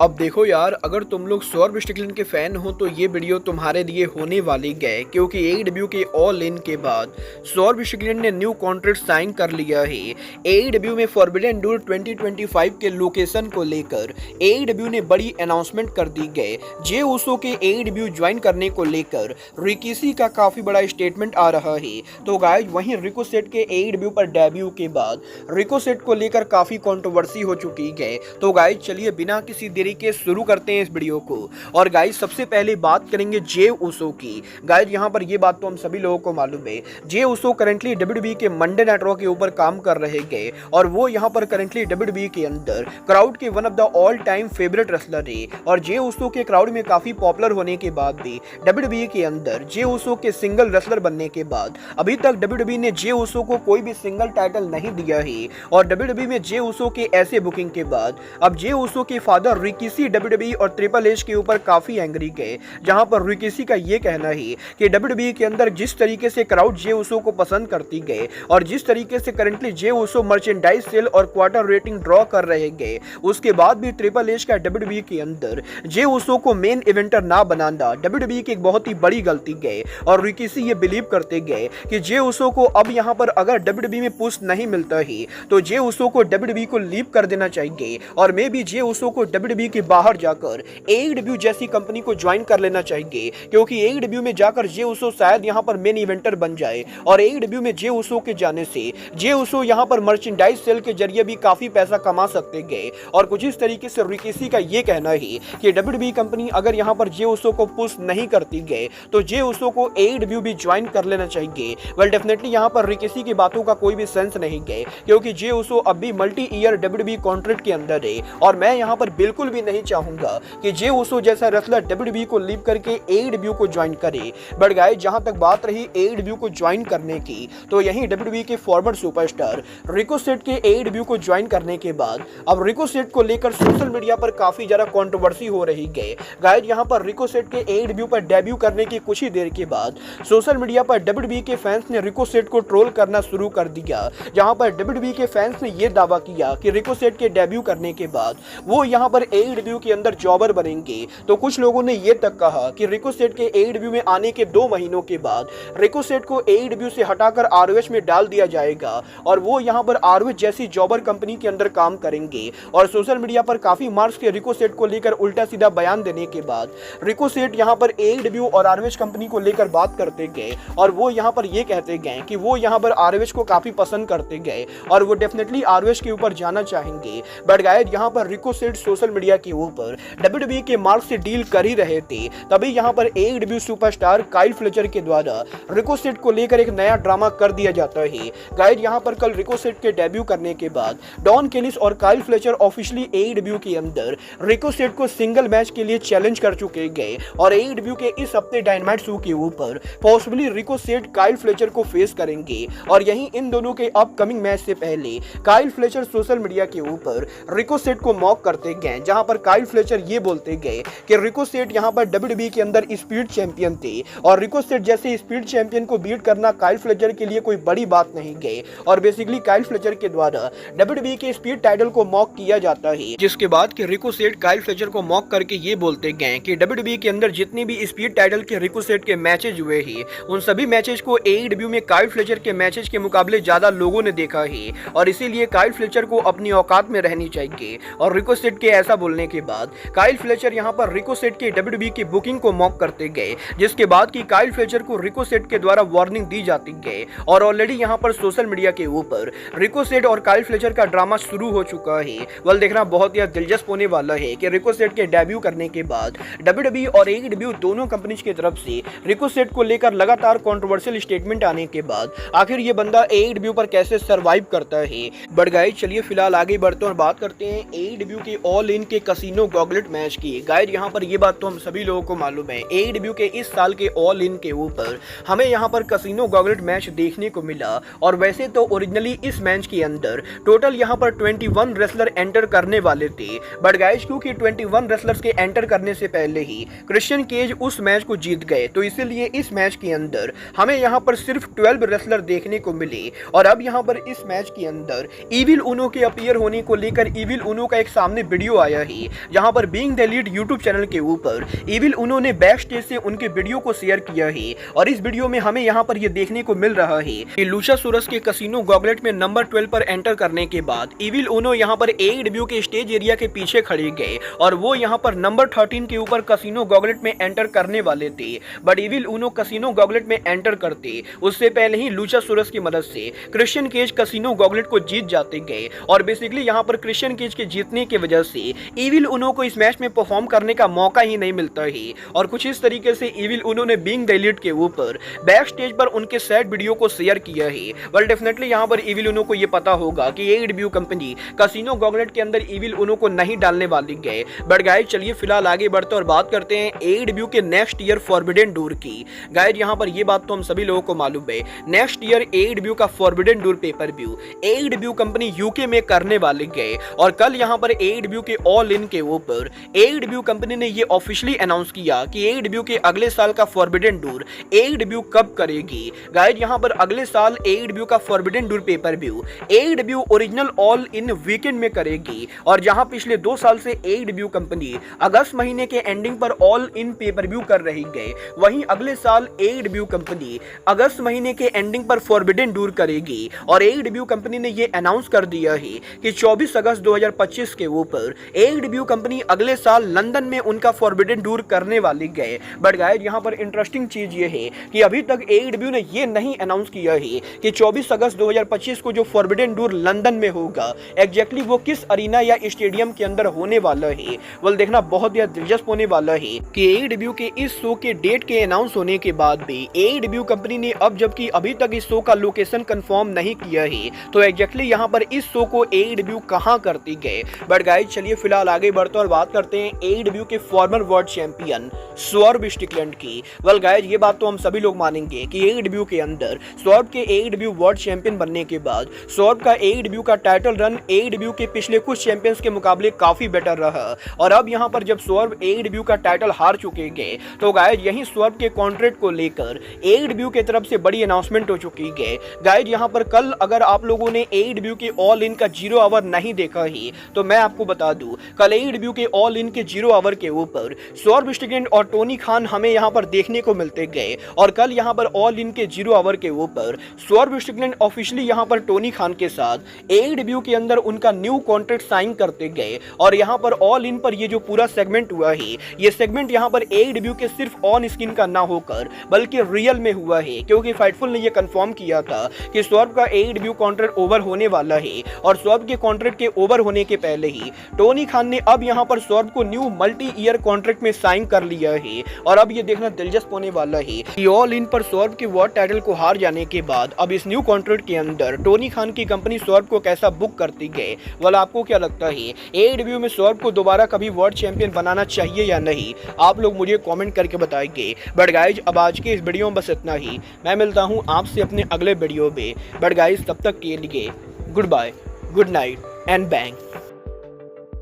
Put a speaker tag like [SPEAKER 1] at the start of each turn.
[SPEAKER 1] अब देखो यार, अगर तुम लोग सौरभ स्टिकलैंड के फैन हो तो ये वीडियो तुम्हारे लिए होने वाली है, क्योंकि एईडब्ल्यू के ऑल इन के बाद सौरभ स्टिकलैंड ने न्यू कॉन्ट्रैक्ट साइन कर लिया है। एईडब्ल्यू में फॉरबिडन डोर 2025 के लोकेशन को लेकर एईडब्ल्यू ने बड़ी अनाउंसमेंट कर दी है। जे उसो के एईडब्ल्यू ज्वाइन करने को लेकर रिकीसी का काफी बड़ा स्टेटमेंट आ रहा है। तो गाइस, वहीं रिकोसेट के एईडब्ल्यू पर डेब्यू के बाद रिकोसेट को लेकर काफी कंट्रोवर्सी हो चुकी है। तो गाइस, चलिए बिना किसी देरी के शुरू करते हैं इस वीडियो को। और गाइस, सबसे पहले बात करेंगे जे उसो की। गाइस, यहाँ पर ये बात तो हम सभी लोगों को मालूम है, जे उसो करंटली डब्ल्यूडब्ल्यूई के मंडे नाइट रॉ के ऊपर काम कर रहे हैं और वो यहाँ पर करंटली डब्ल्यूडब्ल्यूई के अंदर क्राउड के one of the all time favourite wrestler है। और जे उसो के क्राउड में काफी पॉपुलर होने के बाद भी डब्ल्यूडब्ल्यूई के अंदर जे उसो के सिंगल रेसलर बनने के बाद अभी तक डब्ल्यूडब्ल्यूई ने जे उसो को कोई भी सिंगल टाइटल नहीं दिया है। और डब्ल्यूडब्ल्यूई में जे उसो के ऐसे बुकिंग के बाद अब जे उसो के फादर रिकीसी डब्ल्यूडब्ल्यूई और ट्रिपल एच के ऊपर काफी एंग्री गए, जहां पर रिकीसी का ये कहना है कि डब्ल्यूडब्ल्यूई के अंदर जिस तरीके से क्राउड जे उसो को पसंद करती गए और जिस तरीके से करंटली जे उसो मर्चेंडाइज सेल और क्वार्टर रेटिंग ड्रॉ कर रहे गए, उसके बाद भी ट्रिपल एच का डब्ल्यूडब्ल्यूई के अंदर जे उसो को मेन इवेंटर ना बनाना डब्ल्यूडब्ल्यूई की एक बहुत ही बड़ी गलती गए। और रिकीसी ये बिलीव करते गए कि जे उसो को अब यहां पर अगर डब्ल्यूडब्ल्यूई में पुश नहीं मिलता है तो जे उसो को डब्ल्यूडब्ल्यूई को लीव कर देना चाहिए और मे बी जे उसो को डब्ल्यूडब्ल्यूई के बाहर जाकर एईडब्ल्यू जैसी कंपनी को ज्वाइन कर लेना चाहिए, क्योंकि एईडब्ल्यू में जाकर जे उसो शायद यहां पर मेन इवेंटर बन जाए। और एईडब्ल्यू में जे उसो के जाने से जे उसो यहां पर मर्चेंडाइज सेल के जरिए भी काफी पैसा कमा सकते गए। और कुछ इस तरीके से रिकीसी का ये कहना है कि डब्ल्यूडब्ल्यूई कंपनी अगर यहां पर जे उसो को पुश नहीं करती गए तो जे उसो को एईडब्ल्यू भी ज्वाइन कर लेना चाहिए। वेल, डेफिनेटली यहां पर रिकीसी की बातों का कोई भी सेंस नहीं गए, क्योंकि जे उसो अब भी मल्टी ईयर डब्ल्यूडब्ल्यूई कॉन्ट्रैक्ट के अंदर है और मैं यहां पर बिल्कुल भी नहीं चाहूंगा कि जे उसो जैसा रेसलर डब्ल्यूडब्ल्यूई को लीव करके एईडब्ल्यू को ज्वाइन करे। बट गाइस, जहां तक बात रही एईडब्ल्यू को ज्वाइन करने की, तो यहीं डब्ल्यूडब्ल्यूई के फॉरवर्ड सुपरस्टार रिकोसेट के एईडब्ल्यू को ज्वाइन करने के बाद अब रिकोसेट को लेकर सोशल मीडिया पर काफी ज्यादा कंट्रोवर्सी हो रही है। गाइस, यहां पर रिकोसेट के एईडब्ल्यू पर डेब्यू करने की कुछ ही देर के बाद सोशल मीडिया पर डब्ल्यूडब्ल्यूई के फैंस ने रिकोसेट को ट्रोल करना शुरू कर दिया, जहां पर डब्ल्यूडब्ल्यूई के फैंस ने यह दावा किया कि रिकोसेट के डेब्यू करने के बाद वो यहां पर एईडब्ल्यू के अंदर जॉबर बनेंगे। तो कुछ लोगों ने यह तक कहा कि रिकोसेट के एईडब्ल्यू में आने के 2 महीनों के बाद रिकोसेट को एईडब्ल्यू से हटाकर आरओएच में डाल दिया जाएगा और वो यहां पर आरओएच जैसी जॉबर कंपनी के अंदर काम करेंगे। और सोशल मीडिया पर काफी मार्क्स के रिकोसेट को लेकर उल्टा सीधा बयान देने के बाद रिकोसेट यहां पर एईडब्ल्यू और आरओएच कंपनी को लेकर बात करते गए और वो यहां पर ये कहते गए कि वो यहां पर आरओएच को काफी पसंद करते गए और वो डेफिनेटली आरओएच के ऊपर जाना चाहेंगे। बट गाइस, यहां पर रिकोसेट सोशल मीडिया के ऊपर डब्ल्यूडब्ल्यूई के मार्क से डील कर ही रहे थे, तभी यहां पर एईडब्ल्यू सुपरस्टार काइल फ्लेचर के द्वारा रिकोसेट को लेकर एक नया ड्रामा कर दिया जाता है। गाइस, यहां पर कल रिकोसेट के डेब्यू करने के बाद डॉन केलिस और काइल फ्लेचर ऑफिशियली एईडब्ल्यू के अंदर रिकोसेट को सिंगल मैच के लिए चैलेंज कर चुके गए और एईडब्ल्यू के इस हफ्ते डायनामाइट शो के ऊपर पॉसिबली रिकोसेट काइल फ्लेचर को फेस करेंगे। और यहीं इन दोनों के अपकमिंग मैच से पहले काइल फ्लेचर सोशल मीडिया के ऊपर रिकोसेट को मॉक करते गए, जहां पर काइल फ्लेचर ये बोलते गए कि रिकोसेट यहां पर डब्ल्यूडब्ल्यूई के अंदर स्पीड चैंपियन थे और रिकोसेट जैसे स्पीड चैंपियन को बीट करना काइल फ्लेचर के लिए कोई बड़ी बात नहीं गए। और बेसिकली काइल फ्लेचर के द्वारा डब्ल्यूडब्ल्यूई के स्पीड टाइटल को मॉक किया जाता है, जिसके बाद कि रिकोसेट काइल फ्लेचर को मॉक करके ये बोलते गए कि डब्ल्यूडब्ल्यूई के अंदर जितनी भी स्पीड टाइटल के रिकोसेट के मैचेज हुए हैं उन सभी मैचेज को एईडब्ल्यू में काइल फ्लेचर के मैचेज के मुकाबले ज्यादा लोगों ने देखा है और इसीलिए काइल फ्लेचर को अपनी औकात में रहनी चाहिए। और रिकोसेट के ऐसा बोलने के बाद काइल फ्लेचर यहां पर रिकोसेट के डब्ल्यूडब्ल्यूई की बुकिंग को मॉक करते गए, जिसके बाद कि काइल फ्लेचर को रिकोसेट के द्वारा वार्निंग दी जाती गई और ऑलरेडी यहां पर सोशल मीडिया के ऊपर रिकोसेट और काइल फ्लेचर का ड्रामा शुरू हो चुका है। वल, देखना बहुत ही दिलचस्प होने वाला है कि रिकोसेट के डेब्यू करने के बाद डब्ल्यूडब्ल्यूई और एईडब्ल्यू दोनों कंपनीज की तरफ से रिकोसेट को लेकर लगातार कंट्रोवर्शियल स्टेटमेंट आने के बाद आखिर ये बंदा एईडब्ल्यू पर कैसे सर्वाइव करता है। बट गाइस, चलिए फिलहाल आगे बढ़ते हैं और बात करते हैं एईडब्ल्यू के ऑल इन के कसिनो गॉगलेट मैच की। गाइस, यहां पर ये बात तो हम सभी लोगों को मालूम है, एईडब्ल्यू के इस साल के ऑल इन के ऊपर हमें यहां पर कसिनो गॉगलेट मैच देखने को मिला। और वैसे तो ओरिजिनली इस मैच के अंदर टोटल यहां पर 21 रेसलर एंटर करने वाले थे, बट गाइस क्योंकि 21 रेसलर्स के एंटर करने से पहले ही क्रिश्चियन केज उस मैच को जीत गए, तो इसीलिए इस मैच के अंदर हमें यहां पर सिर्फ 12 रेसलर देखने को मिले। और अब यहां पर इस मैच के अंदर इविल उनो के अपीयर होने को लेकर इविल उनो का एक सामने वीडियो आया है है, जहां पर being the lead YouTube channel के ऊपर इविल उनो ने बैक स्टेज से उनके वीडियो को शेयर किया है। और इस वीडियो में हमें यहां पर यह देखने को मिल रहा है कि लुचासोरस के कसिनो गॉगलेट में नंबर 12 पर एंटर करने के बाद इविल उनो यहां पर AEW के स्टेज एरिया के पीछे खड़े गए और वो यहां पर नंबर 13 के ऊपर कसिनो गॉगलेट में एंटर करने वाले थे। बट इविल उनो कसिनो गॉगलेट में एंटर करते उससे पहले ही लुचासोरस की मदद से क्रिश्चियन केज कसिनो गॉगलेट को जीत जाते गए। और बेसिकली यहां पर क्रिश्चियन केज के जीतने की वजह से इविल उनो को इस मैच में परफॉर्म करने का मौका ही नहीं मिलता है। और कुछ इस तरीके से इविल उनो ने बीइंग द लीड के ऊपर बैक स्टेज पर उनके सैड वीडियो को शेयर किया है। वेल डेफिनेटली यहां पर इविल उनो को यह पता होगा कि AEW कंपनी कसिनो गॉगलेट के अंदर इविल उनो को नहीं डालने वाली गए। बट गाइस चलिए फिलहाल आगे बढ़ते और बात करते हैं AEW के नेक्स्ट ईयर फॉरबिडन डोर की। गाइस यहां पर यह बात तो हम सभी लोगों को मालूम है, नेक्स्ट ईयर AEW का forbidden door pay per view AEW company UK में करने वाले गए। और कल यहां पर AEW के ऑल इन के ऊपर AEW कंपनी ने यह ऑफिशियली अनाउंस किया कि AEW के अगले साल का फॉरबिडन डोर AEW कब करेगी। गाइस यहां पर अगले साल AEW का forbidden door pay per view AEW original all in weekend में करेगी। और जहां पिछले 2 साल से AEW कंपनी अगस्त महीने के एंडिंग पर ऑल इन पेपर व्यू कर रही गए, वहीं अगले साल AEW कंपनी अगस्त महीने के एंडिंग पर फॉरबिडन डोर करेगी। और AEW कंपनी ने यह अनाउंस कर दिया है कि 24 अगस्त 2025 के ऊपर AEW कंपनी अगले साल लंदन में उनका फॉरबिडन डोर करने वाली गए। बट गाइस यहां पर इंटरेस्टिंग चीज ये है कि अभी तक AEW ने यह नहीं अनाउंस किया है कि 24 अगस्त 2025 को जो फॉरबिडन डोर लंदन में होगा एग्जैक्टली वो किस अरीना या स्टेडियम के अंदर होने वाला है। वेल देखना बहुत ही दिलचस्प होने वाला है कि AEW के इस शो के डेट के अनाउंस होने के बाद भी AEW कंपनी ने अब जबकि अभी तक इस शो का लोकेशन कंफर्म नहीं किया है, तो एग्जैक्टली यहां पर इस शो को AEW कहां करती गए। बट गाइस चलिए फिलहाल आगे बढ़ते और बात करते हैं AEW के फॉर्मर वर्ल्ड चैंपियन स्वॉर्ब स्टिकलैंड की। वेल गाइस ये बात तो हम सभी लोग मानेंगे कि AEW के अंदर स्वॉर्ब के AEW वर्ल्ड चैंपियन बनने के बाद स्वॉर्ब का AEW का टाइटल रन AEW के पिछले कुछ चैंपियंस के मुकाबले काफी बेटर रहा। और अब यहां पर जब स्वॉर्ब AEW का टाइटल हार चुके गए तो गाइस यही स्वॉर्ब के कॉन्ट्रैक्ट को लेकर AEW की तरफ से बड़ी अनाउंसमेंट हो चुकी है। गाइस यहां पर कल अगर आप लोगों ने AEW के ऑल इन का 0 आवर नहीं देखा है तो मैं आपको बता दूं, कल AEW के ऑल इन के 0 आवर के ऊपर स्वॉर्ब स्टिकलैंड और टोनी खान हमें यहां पर देखने को मिलते गए। और कल यहां पर ऑल इन के 0 आवर के ऊपर स्वॉर्ब स्टिकलैंड ऑफिशियली यहां पर टोनी खान के साथ AEW के अंदर उनका न्यू कॉन्ट्रैक्ट साइन करते गए। और यहां पर ऑल इन पर ये जो पूरा सेगमेंट हुआ है, ये सेगमेंट यहां पर AEW के सिर्फ ऑन स्क्रीन का ना होकर बल्कि रियल में हुआ है, क्योंकि फाइटफुल ने ये कंफर्म किया था कि स्वॉर्ब का AEW कॉन्ट्रैक्ट ओवर होने वाला है। और स्वॉर्ब के कॉन्ट्रैक्ट के ओवर होने के पहले ही टोनी खान ने अब यहां पर स्वॉर्ब को न्यू मल्टी ईयर कॉन्ट्रैक्ट में साइन कर लिया है। और अब ये देखना दिलचस्प होने वाला है कि ऑल इन पर स्वॉर्ब के वर्ल्ड टाइटल को हार जाने के बाद अब इस न्यू कॉन्ट्रैक्ट के अंदर टोनी खान की कंपनी स्वॉर्ब को कैसा बुक करती गए। वाला आपको क्या लगता है, AEW में स्वॉर्ब को दोबारा कभी वर्ल्ड चैंपियन बनाना चाहिए या नहीं? आप लोग मुझे कमेंट करके बताएंगे। बट गाइज अब आज के इस वीडियो में बस इतना ही। मैं मिलता हूं आपसे अपने अगले वीडियो में। बट गाइज तब तक के लिए goodbye, good night and bang.